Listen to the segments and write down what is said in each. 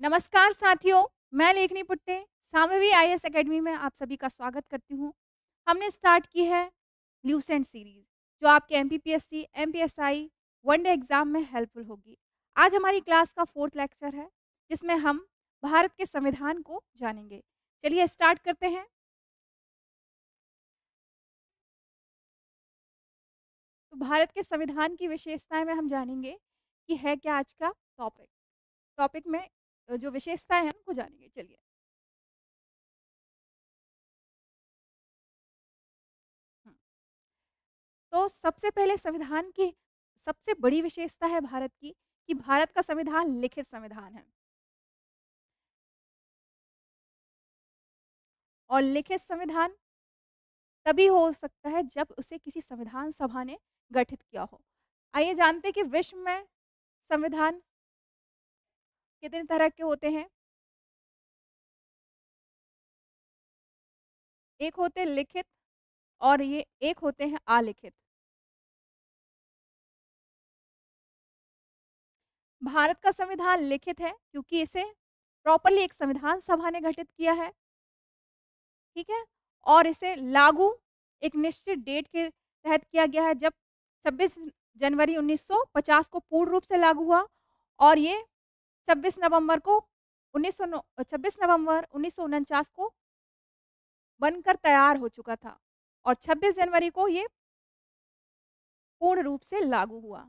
नमस्कार साथियों, मैं लेखनी पुट्टे सामवी आईएएस एकेडमी में आप सभी का स्वागत करती हूँ। हमने स्टार्ट की है ल्यूसेंट सीरीज जो आपके एमपीपीएससी, एमपीएसआई, वनडे एग्जाम में हेल्पफुल होगी। आज हमारी क्लास का 4th लेक्चर है जिसमें हम भारत के संविधान को जानेंगे। चलिए स्टार्ट करते हैं। तो भारत के संविधान की विशेषताएं में हम जानेंगे कि है क्या आज का टॉपिक। टॉपिक में जो विशेषताएं हैं उनको जानेंगे। चलिए हम्म। तो सबसे पहले संविधान की सबसे बड़ी विशेषता है भारत की कि भारत का संविधान लिखित संविधान है और लिखित संविधान तभी हो सकता है जब उसे किसी संविधान सभा ने गठित किया हो। आइए जानते हैं कि विश्व में संविधान कितने तरह के होते हैं। एक होते हैं लिखित और ये एक होते हैं अलिखित। भारत का संविधान लिखित है क्योंकि इसे प्रॉपरली एक संविधान सभा ने गठित किया है, ठीक है, और इसे लागू एक निश्चित डेट के तहत किया गया है जब 26 जनवरी 1950 को पूर्ण रूप से लागू हुआ और ये 26 नवंबर को 26 नवंबर 1949 को बनकर तैयार हो चुका था और 26 जनवरी को ये पूर्ण रूप से लागू हुआ।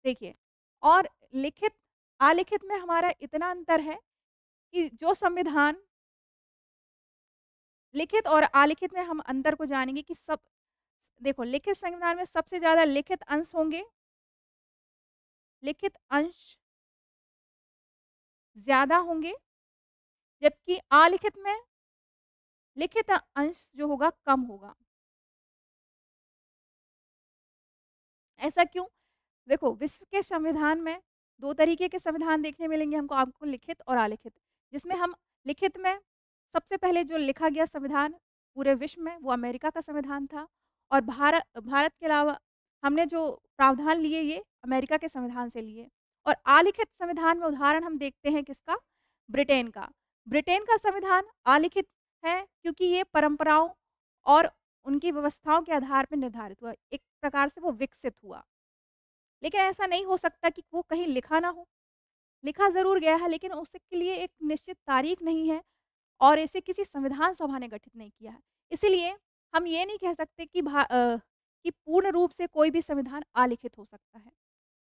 देखिए, और लिखित अलिखित में हमारा इतना अंतर है कि जो संविधान लिखित और अलिखित में हम अंतर को जानेंगे कि सब देखो लिखित संविधान में सबसे ज्यादा लिखित अंश होंगे, लिखित अंश ज्यादा होंगे, जबकि अलिखित में लिखित अंश जो होगा कम होगा। ऐसा क्यों? देखो विश्व के संविधान में दो तरीके के संविधान देखने मिलेंगे हमको, आपको लिखित और अलिखित। जिसमें हम लिखित में सबसे पहले जो लिखा गया संविधान पूरे विश्व में वो अमेरिका का संविधान था और भारत भारत के अलावा हमने जो प्रावधान लिए ये अमेरिका के संविधान से लिए। और अलिखित संविधान में उदाहरण हम देखते हैं किसका? ब्रिटेन का। ब्रिटेन का संविधान अलिखित है क्योंकि ये परंपराओं और उनकी व्यवस्थाओं के आधार पर निर्धारित हुआ, एक प्रकार से वो विकसित हुआ। लेकिन ऐसा नहीं हो सकता कि वो कहीं लिखा ना हो, लिखा ज़रूर गया है लेकिन उसके लिए एक निश्चित तारीख नहीं है और इसे किसी संविधान सभा ने गठित नहीं किया है। इसीलिए हम ये नहीं कह सकते कि कि पूर्ण रूप से कोई भी संविधान अलिखित हो सकता है।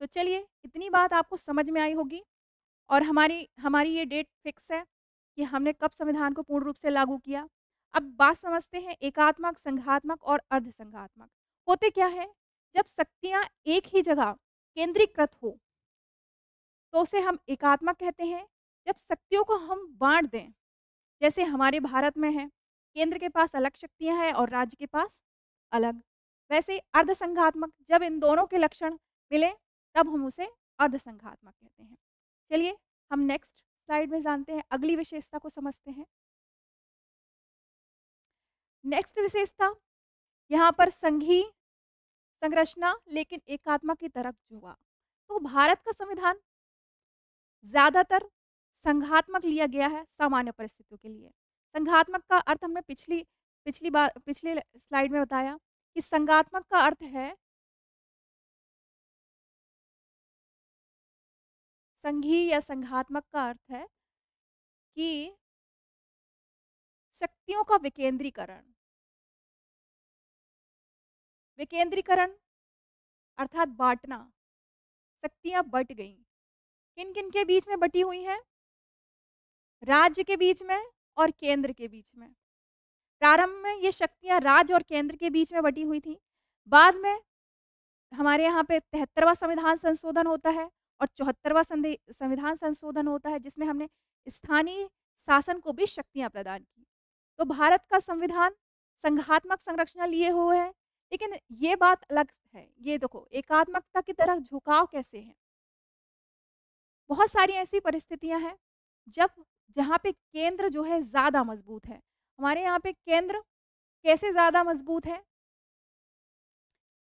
तो चलिए इतनी बात आपको समझ में आई होगी और हमारी हमारी ये डेट फिक्स है कि हमने कब संविधान को पूर्ण रूप से लागू किया। अब बात समझते हैं एकात्मक, संघात्मक और अर्धसंघात्मक। होते क्या है? जब शक्तियाँ एक ही जगह केंद्रीकृत हो तो उसे हम एकात्मक कहते हैं। जब शक्तियों को हम बाँट दें, जैसे हमारे भारत में है, केंद्र के पास अलग शक्तियाँ हैं और राज्य के पास अलग। वैसे ही अर्धसंघात्मक, जब इन दोनों के लक्षण मिलें तब हम उसे अर्धसंघात्मक कहते हैं। चलिए हम नेक्स्ट स्लाइड में जानते हैं, अगली विशेषता को समझते हैं। नेक्स्ट विशेषता यहाँ पर संघीय संरचना लेकिन एकात्मक की तरफ झुका। तो भारत का संविधान ज़्यादातर संघात्मक लिया गया है सामान्य परिस्थितियों के लिए। संघात्मक का अर्थ हमने पिछली स्लाइड में बताया कि संघात्मक का अर्थ है संघीय या संघात्मक का अर्थ है कि शक्तियों का विकेंद्रीकरण। विकेंद्रीकरण अर्थात बाँटना, शक्तियाँ बँट गईं। किन-किन के बीच में बँटी हुई हैं? राज्य के बीच में और केंद्र के बीच में। प्रारंभ में ये शक्तियाँ राज्य और केंद्र के बीच में बँटी हुई थी। बाद में हमारे यहाँ पे 73वां संविधान संशोधन होता है और 74वां संविधान संशोधन होता है जिसमें हमने स्थानीय शासन को भी शक्तियाँ प्रदान की। तो भारत का संविधान संघात्मक संरचना लिए हुए है, लेकिन ये बात अलग है। ये देखो एकात्मकता की तरफ झुकाव कैसे है? बहुत सारी ऐसी परिस्थितियाँ हैं जब जहाँ पे केंद्र जो है ज़्यादा मजबूत है। हमारे यहाँ पे केंद्र कैसे ज़्यादा मजबूत है?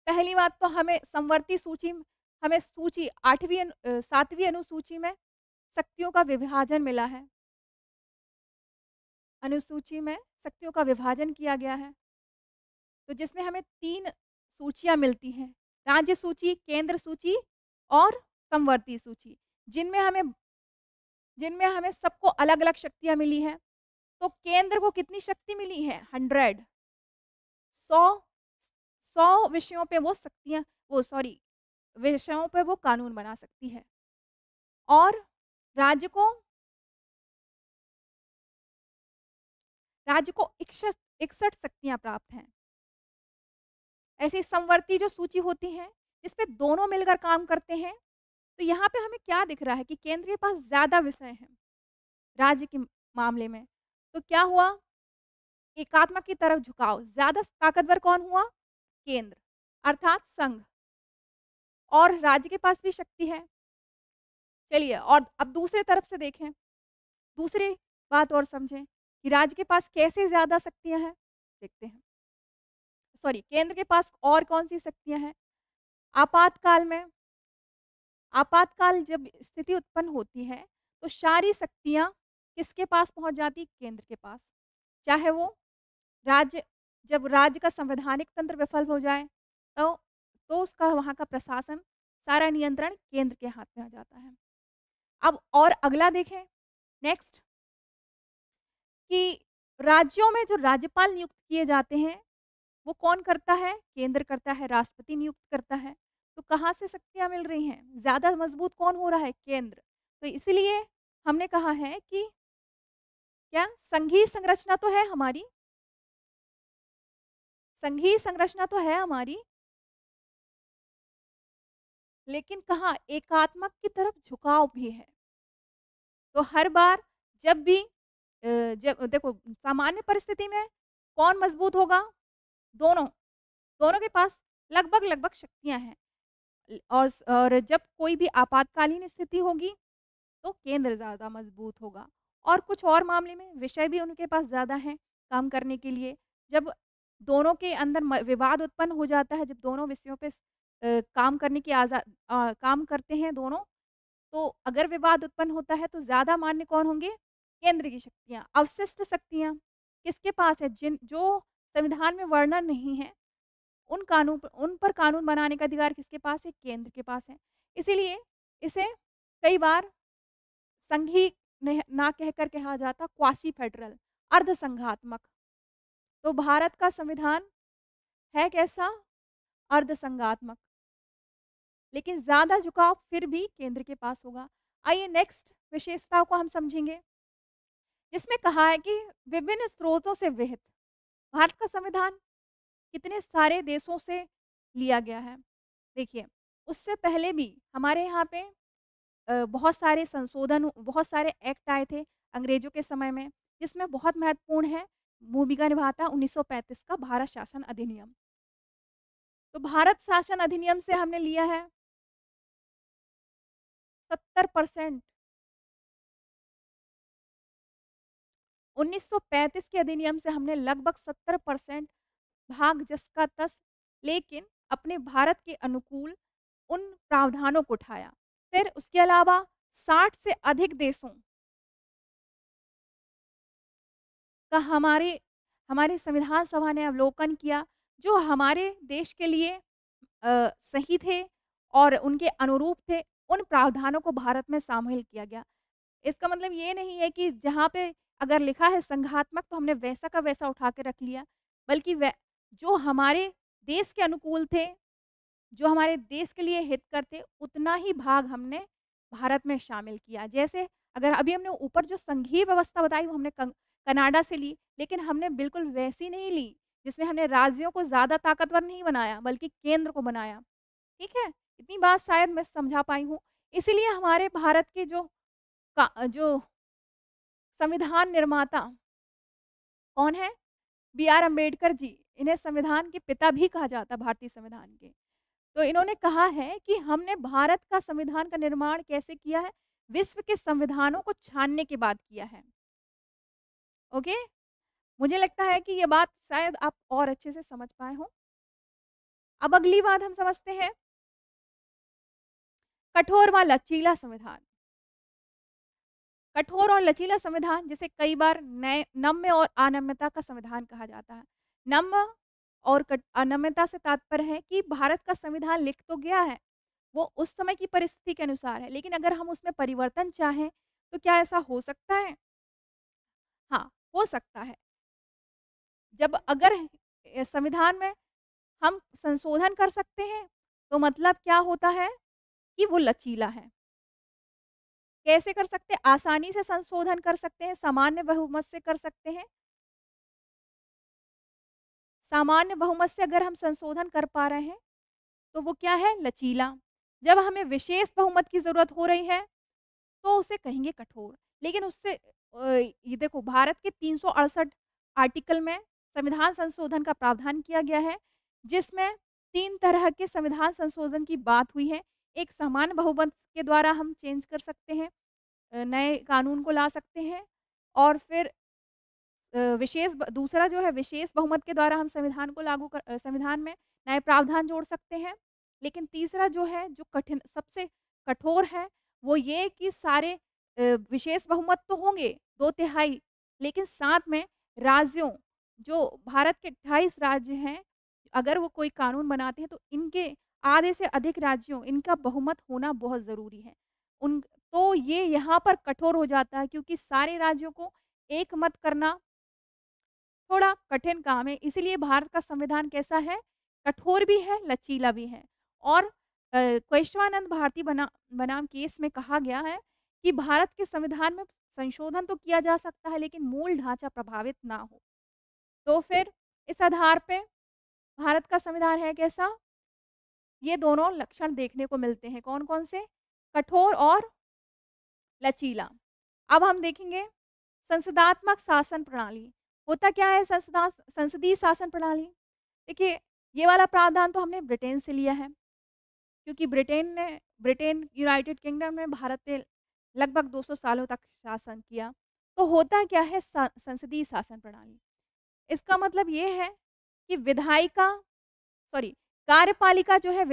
पहली बात तो हमें समवर्ती सूची हमें सूची 7वीं अनुसूची में शक्तियों का विभाजन मिला है। अनुसूची में शक्तियों का विभाजन किया गया है। तो जिसमें हमें 3 सूचियाँ मिलती हैं, राज्य सूची, केंद्र सूची और समवर्ती सूची, जिनमें हमें जिनमें हमें सबको अलग-अलग शक्तियाँ मिली हैं। तो केंद्र को कितनी शक्ति मिली है? 100 100 100 विषयों पे वो शक्तियाँ वो सॉरी विषयों पे वो कानून बना सकती है और राज्य को राज्य को 61 शक्तियाँ प्राप्त हैं। ऐसी समवर्ती जो सूची होती है, जिसपे दोनों मिलकर काम करते हैं, तो यहाँ पे हमें क्या दिख रहा है कि केंद्र के पास ज़्यादा विषय हैं, राज्य के मामले में। तो क्या हुआ? एकात्मक की तरफ झुकाव, ज़्यादा ताकतवर कौन हुआ? केंद्र, अर्थात संघ और राज्य के पास भी शक्ति है। चलिए और अब दूसरे तरफ से देखें, दूसरी बात और समझें कि राज्य के पास कैसे ज़्यादा शक्तियाँ हैं? देखते हैं। केंद्र के पास और कौन-सी शक्तियाँ हैं? आपातकाल में आपातकाल जब स्थिति उत्पन्न होती है, तो सारी शक्तियाँ किसके पास पहुँच जाती? केंद्र के पास। चाहे वो राज्य जब राज्य का संवैधानिक तंत्र विफल हो जाए, तो उसका वहाँ का प्रशासन, सारा नियंत्रण केंद्र के हाथ में आ जाता है। अब और अगला देखें, नेक्स्ट कि राज्यों में जो राज्यपाल नियुक्त किए जाते हैं, वो कौन करता है? केंद्र करता है, राष्ट्रपति नियुक्त करता है। तो कहाँ से शक्तियाँ मिल रही हैं? ज़्यादा मज़बूत कौन हो रहा है? केंद्र। तो इसलिए हमने कहा है कि क्या संघीय संरचना तो है हमारी, संघीय संरचना तो है हमारी, लेकिन कहाँ एकात्मक की तरफ झुकाव भी है। तो हर बार जब भी जब देखो सामान्य परिस्थिति में कौन मज़बूत होगा? दोनों, दोनों के पास लगभग-लगभग शक्तियाँ हैं। और जब कोई भी आपातकालीन स्थिति होगी, तो केंद्र ज़्यादा मज़बूत होगा और कुछ और मामले में विषय भी उनके पास ज़्यादा हैं काम करने के लिए। जब दोनों के अंदर विवाद उत्पन्न हो जाता है, जब दोनों विषयों पे काम करने की काम करते हैं दोनों, तो अगर विवाद उत्पन्न होता है तो ज़्यादा मान्य कौन होंगे? केंद्र की शक्तियाँ। अवशिष्ट शक्तियाँ किसके पास है? जो संविधान में वर्णन नहीं है, उन पर कानून बनाने का अधिकार किसके पास है? केंद्र के पास है। इसीलिए इसे कई बार संघीय ना कहकर कहा जाता क्वासी फेडरल, अर्धसंघात्मक। तो भारत का संविधान है कैसा? अर्धसंघात्मक, लेकिन ज़्यादा झुकाव फिर भी केंद्र के पास होगा। आइए नेक्स्ट विशेषताओं को हम समझेंगे, जिसमें कहा है कि विभिन्न स्रोतों से विहित भारत का संविधान कितने सारे देशों से लिया गया है। देखिए, उससे पहले भी हमारे यहाँ पे बहुत सारे एक्ट आए थे अंग्रेजों के समय में, जिसमें बहुत महत्वपूर्ण है, भूमिका निभाता है 1935 का भारत शासन अधिनियम। तो भारत शासन अधिनियम से हमने लिया है 70%। 1935 के अधिनियम से हमने लगभग 70% भाग जस का तस, लेकिन अपने भारत के अनुकूल उन प्रावधानों को उठाया। फिर उसके अलावा 60 से अधिक देशों का हमारे संविधान सभा ने अवलोकन किया, जो हमारे देश के लिए सही थे और उनके अनुरूप थे, उन प्रावधानों को भारत में शामिल किया गया। इसका मतलब ये नहीं है कि जहाँ पे अगर लिखा है संघात्मक तो हमने वैसा का वैसा उठा के रख लिया, बल्कि वै जो हमारे देश के अनुकूल थे, जो हमारे देश के लिए हितकर थे, उतना ही भाग हमने भारत में शामिल किया। जैसे अगर अभी हमने ऊपर जो संघीय व्यवस्था बताई वो हमने कनाडा से ली, लेकिन हमने बिल्कुल वैसी नहीं ली, जिसमें हमने राज्यों को ज़्यादा ताकतवर नहीं बनाया, बल्कि केंद्र को बनाया। ठीक है? इतनी बात शायद मैं समझा पाई हूँ। इसीलिए हमारे भारत के जो संविधान निर्माता कौन है? B are Ambedkar ji. इन्हें संविधान के पिता भी कहा जाता है, भारतीय संविधान के। तो इन्होंने कहा है कि हमने भारत का संविधान का निर्माण कैसे किया है? विश्व के संविधानों को छानने के बाद किया है। ओके? मुझे लगता है कि ये बात शायद आप और अच्छे से समझ पाए हों। अब अगली बात हम समझते हैं कठोर व लचीला संविधान। कठोर और लचीला संविधान जिसे कई बार नए नम्य और अनम्यता का संविधान कहा जाता है। नम्य और अनम्यता से तात्पर्य है कि भारत का संविधान लिख तो गया है, वो उस समय की परिस्थिति के अनुसार है, लेकिन अगर हम उसमें परिवर्तन चाहें, तो क्या ऐसा हो सकता है? हाँ, हो सकता है। जब अगर संविधान में हम संशोधन कर सकते हैं, तो मतलब क्या होता है कि वो लचीला है। कैसे कर सकते हैं? आसानी से संशोधन कर सकते हैं, सामान्य बहुमत से कर सकते हैं। सामान्य बहुमत से अगर हम संशोधन कर पा रहे हैं, तो वो क्या है? लचीला। जब हमें विशेष बहुमत की ज़रूरत हो रही है, तो उसे कहेंगे कठोर। लेकिन उससे ये देखो भारत के 368 आर्टिकल में संविधान संशोधन का प्रावधान किया गया है, जिसमें 3 तरह के संविधान संशोधन की बात हुई है। एक सामान्य बहुमत के द्वारा हम चेंज कर सकते हैं, नए कानून को ला सकते हैं और फिर दूसरा जो है विशेष बहुमत के द्वारा हम संविधान को संविधान में नए प्रावधान जोड़ सकते हैं। लेकिन तीसरा जो है जो कठिन सबसे कठोर है, वो ये कि सारे विशेष बहुमत तो होंगे 2/3 लेकिन साथ में राज्यों जो भारत के 28 राज्य हैं, अगर वो कोई कानून बनाते हैं तो इनके आधे से अधिक राज्यों इनका बहुमत होना बहुत ज़रूरी है। उन तो ये यहाँ पर कठोर हो जाता है क्योंकि सारे राज्यों को एक मत करना थोड़ा कठिन काम है, इसीलिए भारत का संविधान कैसा है? कठोर भी है, लचीला भी है। और केशवानंद भारती बनाम केस में कहा गया है कि भारत के संविधान में संशोधन तो किया जा सकता है, लेकिन मूल ढाँचा प्रभावित ना हो। तो फिर इस आधार पे भारत का संविधान है कैसा? ये दोनों लक्षण देखने को मिलते हैं। कौन-कौन से? कठोर और लचीला। अब हम देखेंगे संसदात्मक शासन प्रणाली। होता क्या है संसदीय शासन प्रणाली? देखिए, ये वाला प्रावधान तो हमने ब्रिटेन से लिया है, क्योंकि ब्रिटेन यूनाइटेड किंगडम ने भारत पे लगभग 200 सालों तक शासन किया। तो होता क्या है संसदीय शासन प्रणाली? इसका मतलब ये है कि कार्यपालिका जो है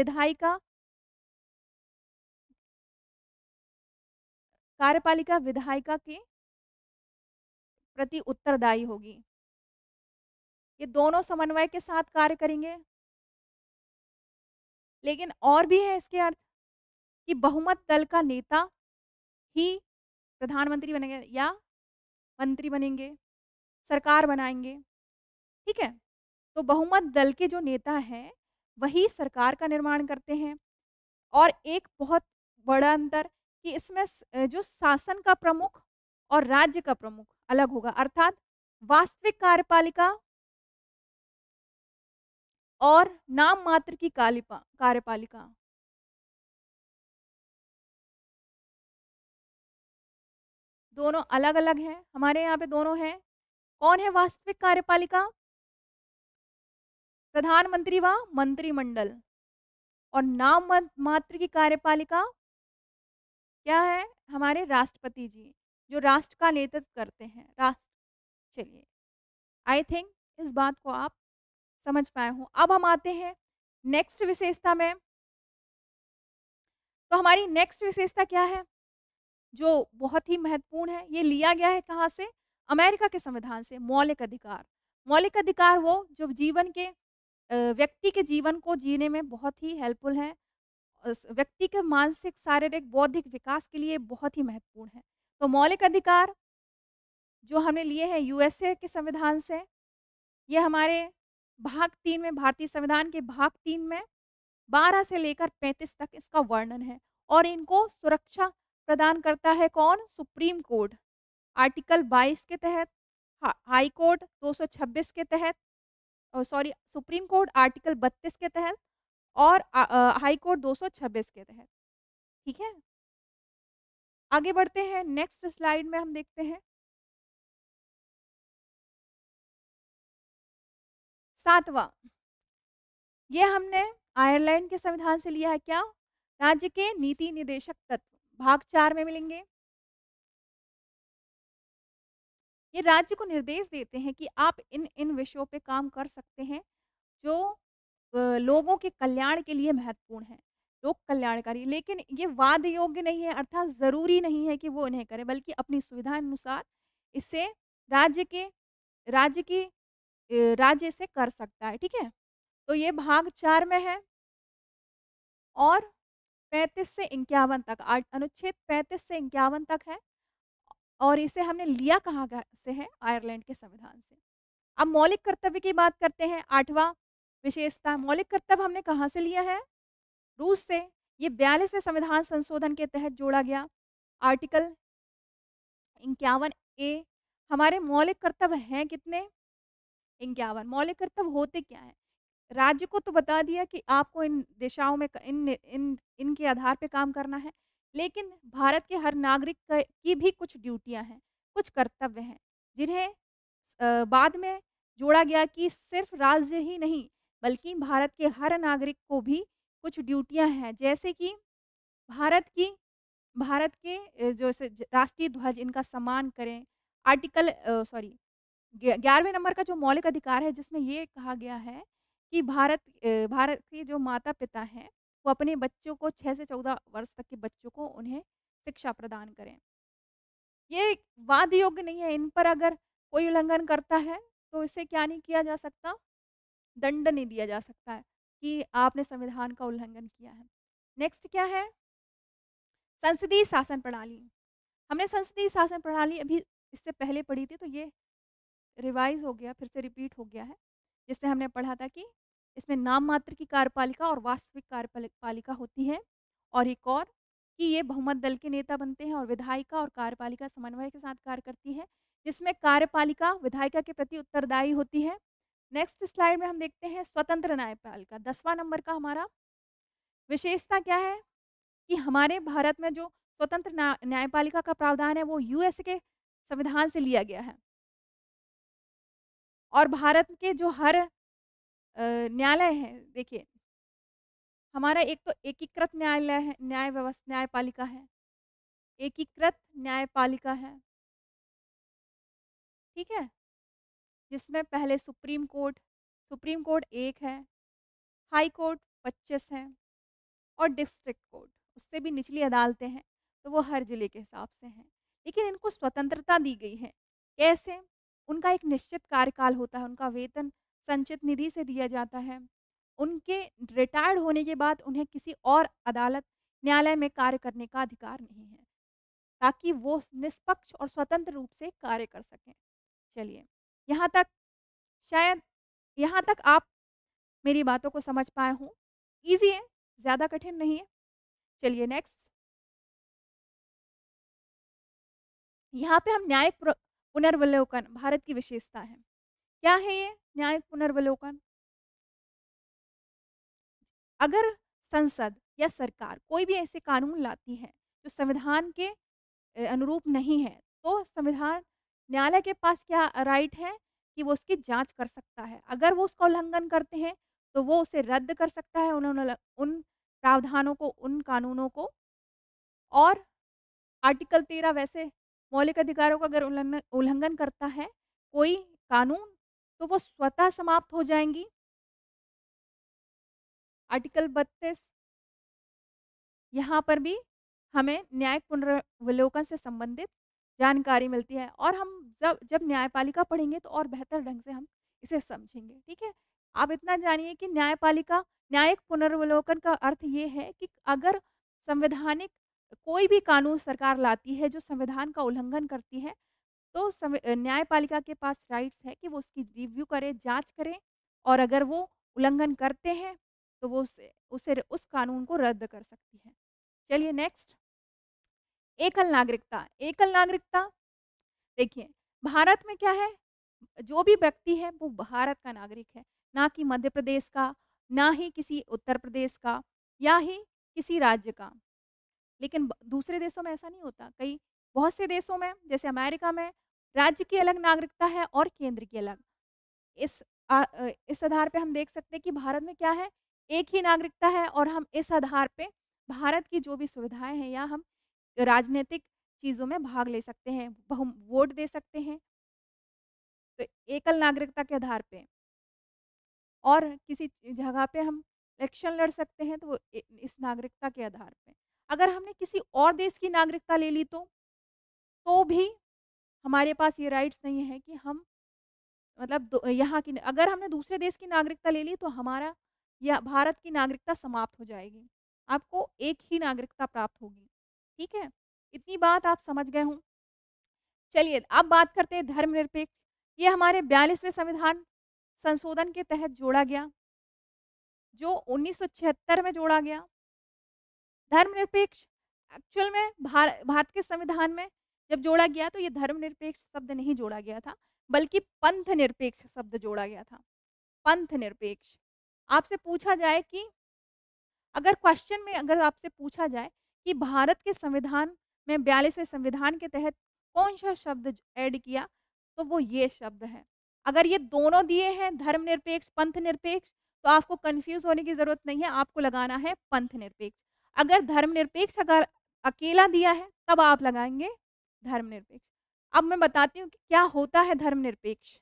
कार्यपालिका विधायिका के प्रति उत्तरदायी होगी। ये दोनों समन्वय के साथ कार्य करेंगे। लेकिन और भी है इसके अर्थ कि बहुमत दल का नेता ही प्रधानमंत्री बनेंगे या मंत्री बनेंगे, सरकार बनाएँगे, ठीक है? तो बहुमत दल के जो नेता हैं, वही सरकार का निर्माण करते हैं और एक बहुत बड़ा अंतर कि इसमें जो शासन का प्रमुख और राज्य का प्रमुख अलग होगा, अर्थात वास्तविक कार्यपालिका और नाम मात्र की कार्यपालिका। दोनों अलग-अलग हैं, हमारे यहाँ पे दोनों हैं। कौन है वास्तविक कार्यपालिका? प्रधानमंत्री व मंत्रिमंडल। और मात्र की कार्यपालिका क्या है? हमारे राष्ट्रपति जी, जो राष्ट्र का नेतृत्व करते हैं। चलिए, आई थिंक इस बात को आप समझ पाए हों। अब हम आते हैं नेक्स्ट विशेषता में। तो हमारी नेक्स्ट विशेषता क्या है? जो बहुत ही महत्वपूर्ण है, ये लिया गया है कहाँ से? अमेरिका के संविधान से, मौलिक अधिकार। मौलिक अधिकार वो जो व्यक्ति के जीवन को जीने में बहुत ही हेल्पफुल है। व्यक्ति के मानसिक, शारीरिक, बौद्धिक विकास के लिए बहुत ही महत्वपूर्ण है। तो मौलिक अधिकार जो हमने लिए हैं यूएसए के संविधान से, ये हमारे भाग 3 में भारतीय संविधान के भाग 3 में 12 से लेकर 35 तक इसका वर्णन है और इनको सुरक्षा प्रदान करता है कौन? Supreme court. आर्टिकल 22 के तहत, हाई कोर्ट 226 के तहत सुप्रीम कोर्ट आर्टिकल 32 के तहत और हाई कोर्ट 226 के तहत, ठीक है? आगे बढ़ते हैं, नेक्स्ट स्लाइड में हम देखते हैं 7वां, ये हमने आयरलैंड के संविधान से लिया है क्या? राज्य के नीति निदेशक तत्व, भाग 4 में मिलेंगे। ये राज्य को निर्देश देते हैं कि आप इन विषयों पे काम कर सकते हैं, जो लोगों के कल्याण के लिए महत्वपूर्ण है। लोक कल्याणकारी, लेकिन ये वाद योग्य नहीं है, अर्थात ज़रूरी नहीं है कि वो इन्हें करें, बल्कि अपनी सुविधा अनुसार इसे राज्य के राज्य की राज्य इसे कर सकता है, ठीक है? तो ये भाग 4 में है और 35 से 51 तक अनुच्छेद 35 से 51 तक है और इसे हमने लिया कहाँ का से है? आयरलैंड के संविधान से। अब मौलिक कर्तव्य की बात करते हैं, 8वां विशेषता मौलिक कर्तव्य हमने कहाँ से लिया है? रूस से। ये 42वें संविधान संशोधन के तहत जोड़ा गया। आर्टिकल 51 ए। हमारे मौलिक कर्तव्य हैं कितने? 51। मौलिक कर्तव्य होते क्या हैं? राज्य को तो बता दिया कि आपको इन दिशाओं में इनके आधार पे काम करना है, लेकिन भारत के हर नागरिक की भी कुछ ड्यूटियाँ हैं, कुछ कर्तव्य हैं, जिन्हें बाद में जोड़ा गया कि सिर्फ राज्य ही नहीं, बल्कि भारत के हर नागरिक को भी कुछ ड्यूटियाँ हैं, जैसे कि भारत की भारत के जो राष्ट्रीय ध्वज इनका सम्मान करें। आर्टिकल सॉरी 11वें नंबर का जो मौलिक अधिकार है जिसमें ये कहा गया है कि भारत के जो माता-पिता हैं, वो अपने बच्चों को 6 से 14 वर्ष तक के बच्चों को उन्हें शिक्षा प्रदान करें। ये वाद योग्य नहीं है, इन पर अगर कोई उल्लंघन करता है, तो इसे क्या नहीं किया जा सकता, दंड नहीं दिया जा सकता है कि आपने संविधान का उल्लंघन किया है। नेक्स्ट क्या है? संसदीय शासन प्रणाली। हमने संसदीय शासन प्रणाली अभी इससे पहले पढ़ी थी, तो ये रिवाइज़ हो गया, फिर से रिपीट हो गया है, जिसमें हमने पढ़ा था कि इसमें नाम मात्र की कार्यपालिका और वास्तविक पालिका होती है और एक और कि ये बहुमत दल के नेता बनते हैं और विधायिका और कार्यपालिका समन्वय के साथ कार्य करती है, जिसमें कार्यपालिका विधायिका के प्रति उत्तरदायी होती है। नेक्स्ट स्लाइड में हम देखते हैं स्वतंत्र न्यायपालिका, 10वां नंबर का हमारा विशेषता क्या है कि हमारे भारत में जो स्वतंत्र न्यायपालिका का प्रावधान है, वो यूएस के संविधान से लिया गया है। और भारत के जो हर न्यायालय हैं, देखिए हमारा एक तो एकीकृत न्यायालय है, न्यायपालिका है, एकीकृत न्यायपालिका है, ठीक है? जिसमें पहले सुप्रीम कोर्ट 1 है, हाई कोर्ट 25 है और डिस्ट्रिक्ट कोर्ट, उससे भी निचली अदालतें हैं, तो वो हर ज़िले के हिसाब से हैं। लेकिन इनको स्वतंत्रता दी गई है, कैसे? उनका एक निश्चित कार्यकाल होता है, उनका वेतन संचित निधि से दिया जाता है। उनके रिटायर्ड होने के बाद उन्हें किसी और न्यायालय में कार्य करने का अधिकार नहीं है, ताकि वो निष्पक्ष और स्वतंत्र रूप से कार्य कर सकें। चलिए, यहाँ तक शायद यहाँ तक आप मेरी बातों को समझ पाए हों। ईज़ी है, ज़्यादा कठिन नहीं है। चलिए नेक्स्ट, यहाँ पे हम न्यायिक पुनर्वलोकन भारत की विशेषता है। क्या है ये न्यायिक पुनर्वलोकन? अगर संसद या सरकार कोई भी ऐसे कानून लाती है जो संविधान के अनुरूप नहीं है, तो संविधान न्यायालय के पास क्या राइट है कि वो उसकी जाँच कर सकता है। अगर वो उसका उल्लंघन करते हैं, तो वो उसे रद्द कर सकता है उन प्रावधानों को, उन कानूनों को। और आर्टिकल 13 वैसे मौलिक अधिकारों का अगर उल्लंघन करता है कोई कानून, तो वो स्वतः समाप्त हो जाएँगी। आर्टिकल 32 यहाँ पर भी हमें न्यायिक पुनर्वलोकन से संबंधित जानकारी मिलती है और हम जब जब न्यायपालिका पढ़ेंगे तो और बेहतर ढंग से हम इसे समझेंगे, ठीक है? आप इतना जानिए कि न्यायिक पुनर्वलोकन का अर्थ ये है कि अगर संवैधानिक कोई भी कानून सरकार लाती है जो संविधान का उल्लंघन करती है, तो न्यायपालिका के पास राइट्स है कि वो उसकी रिव्यू करे, जाँच करे और अगर वो उल्लंघन करते हैं, तो वो उस कानून को रद्द कर सकती है। चलिए नेक्स्ट, एकल नागरिकता। एकल नागरिकता देखिए, भारत में क्या है, जो भी व्यक्ति है वो भारत का नागरिक है, ना कि मध्य प्रदेश का, ना ही किसी उत्तर प्रदेश का या ही किसी राज्य का। लेकिन दूसरे देशों में ऐसा नहीं होता। कई बहुत से देशों में जैसे अमेरिका में राज्य की अलग नागरिकता है और केंद्र की अलग। इस आधार पे हम देख सकते हैं कि भारत में क्या है, एक ही नागरिकता है और हम इस आधार पे भारत की जो भी सुविधाएँ हैं या हम राजनीतिक चीज़ों में भाग ले सकते हैं, हम वोट दे सकते हैं। तो एकल नागरिकता के आधार पे और किसी जगह पे हम इलेक्शन लड़ सकते हैं, तो वो इस नागरिकता के आधार पे। अगर हमने किसी और देश की नागरिकता ले ली तो भी हमारे पास ये राइट्स नहीं है कि हम मतलब यहाँ की अगर हमने दूसरे देश की नागरिकता ले ली तो हमारा या भारत की नागरिकता समाप्त हो जाएगी। आपको एक ही नागरिकता प्राप्त होगी। ठीक है? इतनी बात आप समझ गए हों। चलिए अब बात करते हैं धर्मनिरपेक्ष। ये हमारे 42वें संविधान संशोधन के तहत जोड़ा गया, जो 1976 में जोड़ा गया। धर्मनिरपेक्ष एक्चुअल में भारत के संविधान में जब जोड़ा गया तो ये धर्मनिरपेक्ष शब्द नहीं जोड़ा गया था, बल्कि पंथ निरपेक्ष शब्द जोड़ा गया था। पंथ निरपेक्ष। आपसे पूछा जाए कि अगर क्वेश्चन में अगर आपसे पूछा जाए कि भारत के संविधान में 42वें संविधान के तहत कौन-सा शब्द ऐड किया, तो वो ये शब्द है। अगर ये दोनों दिए हैं धर्मनिरपेक्ष, पंथ निरपेक्ष, तो आपको कन्फ्यूज़ होने की ज़रूरत नहीं है, आपको लगाना है पंथ निरपेक्ष। अगर धर्मनिरपेक्ष अगर अकेला दिया है, तब आप लगाएँगे धर्मनिरपेक्ष। अब मैं बताती हूँ कि क्या होता है धर्मनिरपेक्ष।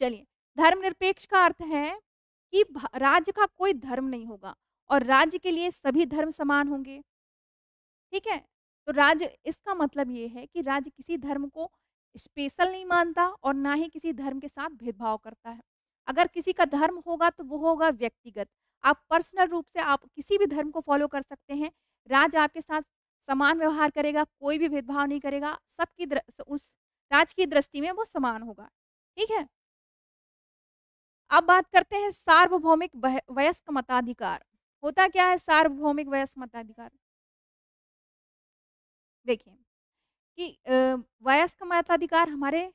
चलिए, धर्मनिरपेक्ष का अर्थ है कि राज्य का कोई धर्म नहीं होगा और राज्य के लिए सभी धर्म समान होंगे। ठीक है? तो राज्य इसका मतलब ये है कि राज्य किसी धर्म को स्पेशल नहीं मानता और ना ही किसी धर्म के साथ भेदभाव करता है। अगर किसी का धर्म होगा तो वो होगा व्यक्तिगत। आप पर्सनल रूप से आप किसी भी धर्म को फ़ॉलो कर सकते हैं। राज्य आपके साथ समान व्यवहार करेगा, कोई भी भेदभाव नहीं करेगा। सबकी उस राज्य की दृष्टि में वो समान होगा। ठीक है? अब बात करते हैं सार्वभौमिक वयस्क मताधिकार। होता क्या है सार्वभौमिक वयस्क मताधिकार? देखिए कि वयस्क मताधिकार हमारे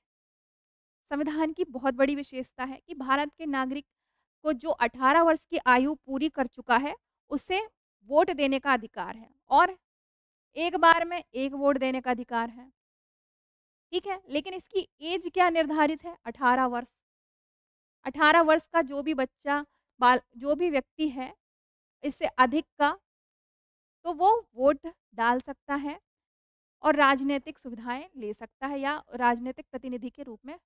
संविधान की बहुत बड़ी विशेषता है कि भारत के नागरिक को जो 18 वर्ष की आयु पूरी कर चुका है, उसे वोट देने का अधिकार है और एक बार में 1 वोट देने का अधिकार है। ठीक है? लेकिन इसकी एज क्या निर्धारित है? 18 वर्ष। 18 वर्ष का जो भी बच्चा जो भी व्यक्ति है, इससे अधिक का तो वो वोट डाल सकता है और राजनीतिक सुविधाएँ ले सकता है या राजनीतिक प्रतिनिधि के रूप में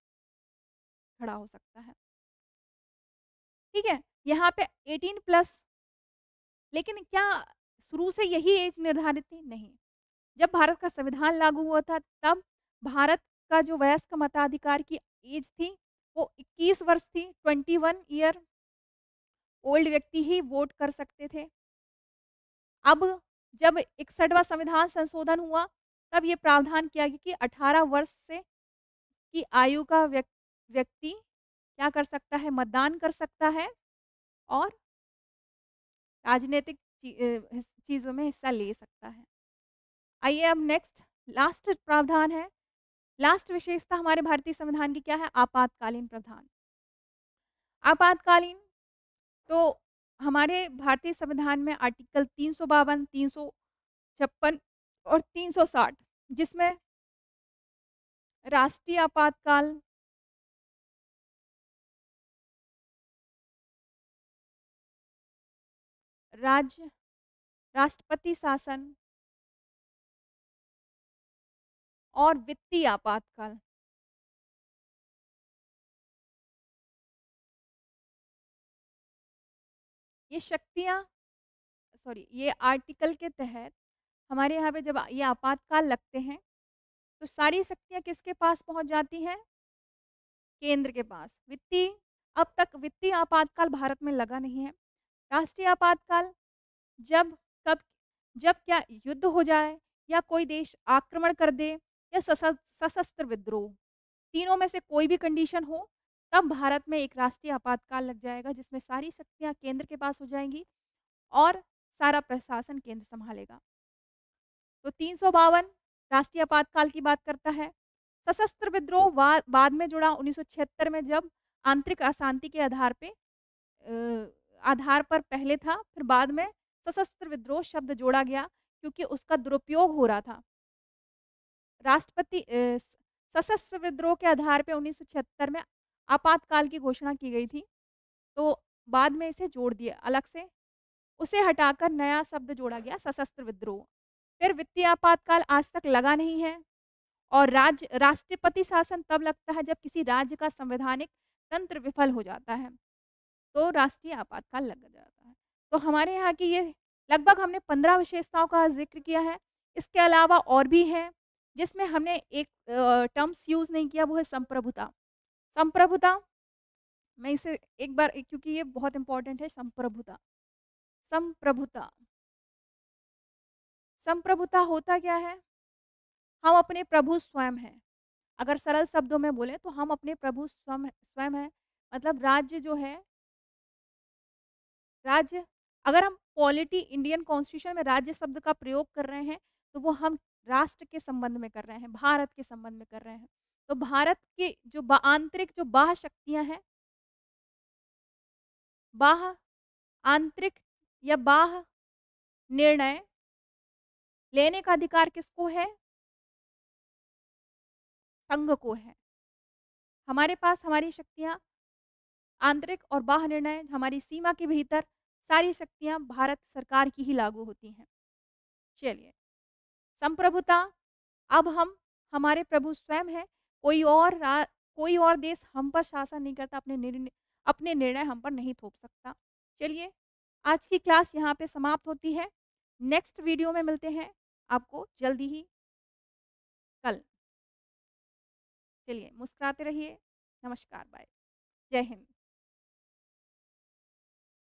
खड़ा हो सकता है। ठीक है? यहाँ पे 18 प्लस लेकिन क्या शुरू से यही एज निर्धारित थी? नहीं। जब भारत का संविधान लागू हुआ था तब भारत का जो वयस्क मताधिकार की एज थी, वो 21 वर्ष थी। 21 ईयर ओल्ड व्यक्ति ही वोट कर सकते थे। अब जब 61वां संविधान संशोधन हुआ, तब ये प्रावधान किया गया कि 18 वर्ष से की आयु का व्यक्ति क्या कर सकता है? मतदान कर सकता है और राजनीतिक चीज़ों में हिस्सा ले सकता है। आइए अब नेक्स्ट लास्ट प्रावधान है, लास्ट विशेषता हमारे भारतीय संविधान की क्या है? आपातकालीन प्रावधान। आपातकालीन तो हमारे भारतीय संविधान में आर्टिकल 352, 356 और 360 जिसमें राष्ट्रीय आपातकाल राज्य राष्ट्रपति शासन और वित्तीय आपातकाल ये शक्तियाँ ये आर्टिकल के तहत हमारे यहाँ पे जब ये आपातकाल लगते हैं, तो सारी शक्तियाँ किसके पास पहुँच जाती हैं? केंद्र के पास। अब तक वित्तीय आपातकाल भारत में लगा नहीं है। राष्ट्रीय आपातकाल जब कब जब क्या युद्ध हो जाए या कोई देश आक्रमण कर दे या सशस्त्र विद्रोह, तीनों में से कोई भी कंडीशन हो, तब भारत में एक राष्ट्रीय आपातकाल लग जाएगा जिसमें सारी शक्तियाँ केंद्र के पास हो जाएँगी और सारा प्रशासन केंद्र सँभालेगा। तो 352 राष्ट्रीय आपातकाल की बात करता है। सशस्त्र विद्रोह बाद में जुड़ा 1976 में जब आंतरिक अशांति के आधार पर पहले था, फिर बाद में सशस्त्र विद्रोह शब्द जोड़ा गया क्योंकि उसका दुरुपयोग हो रहा था। सशस्त्र विद्रोह के आधार पे 1976 में आपातकाल की घोषणा की गई थी, तो बाद में इसे जोड़ दिया अलग से, उसे हटाकर नया शब्द जोड़ा गया सशस्त्र विद्रोह। फिर वित्तीय आपातकाल आज तक लगा नहीं है और राष्ट्रपति शासन तब लगता है जब किसी राज्य का संवैधानिक तंत्र विफल हो जाता है। तो राष्ट्रीय आपातकाल लग जाता है। तो हमारे यहाँ की ये लगभग हमने 15 विशेषताओं का ज़िक्र किया है। इसके अलावा और भी हैं, जिसमें हमने एक टर्म्स यूज़ नहीं किया, वो है संप्रभुता। संप्रभुता, मैं इसे एक बार क्योंकि ये बहुत इम्पोर्टेंट है, संप्रभुता। संप्रभुता, संप्रभुता होता क्या है? हम अपने प्रभु स्वयं हैं। अगर सरल शब्दों में बोलें तो हम अपने प्रभु स्वयं हैं। मतलब राज्य जो है, राज्य, अगर हम पॉलिटी इंडियन कॉन्स्टिट्यूशन में राज्य शब्द का प्रयोग कर रहे हैं, तो वो हम राष्ट्र के संबंध में कर रहे हैं, भारत के संबंध में कर रहे हैं। तो भारत की जो आंतरिक जो बाह्य शक्तियाँ हैं, बाह्य, आंतरिक या बाह्य निर्णय लेने का अधिकार किसको है? संघ को है। हमारे पास हमारी शक्तियाँ, आंतरिक और बाह्य निर्णय, हमारी सीमा के भीतर सारी शक्तियाँ भारत सरकार की ही लागू होती हैं। चलिए, संप्रभुता, अब हम हमारे प्रभु स्वयं हैं, कोई और देश हम पर शासन नहीं करता, अपने निर्णय हम पर नहीं थोप सकता। चलिए, आज की क्लास यहाँ पे समाप्त होती है। नेक्स्ट वीडियो में मिलते हैं आपको जल्दी ही, कल। चलिए, मुस्कुराते रहिए। नमस्कार, बाय। जय हिंद।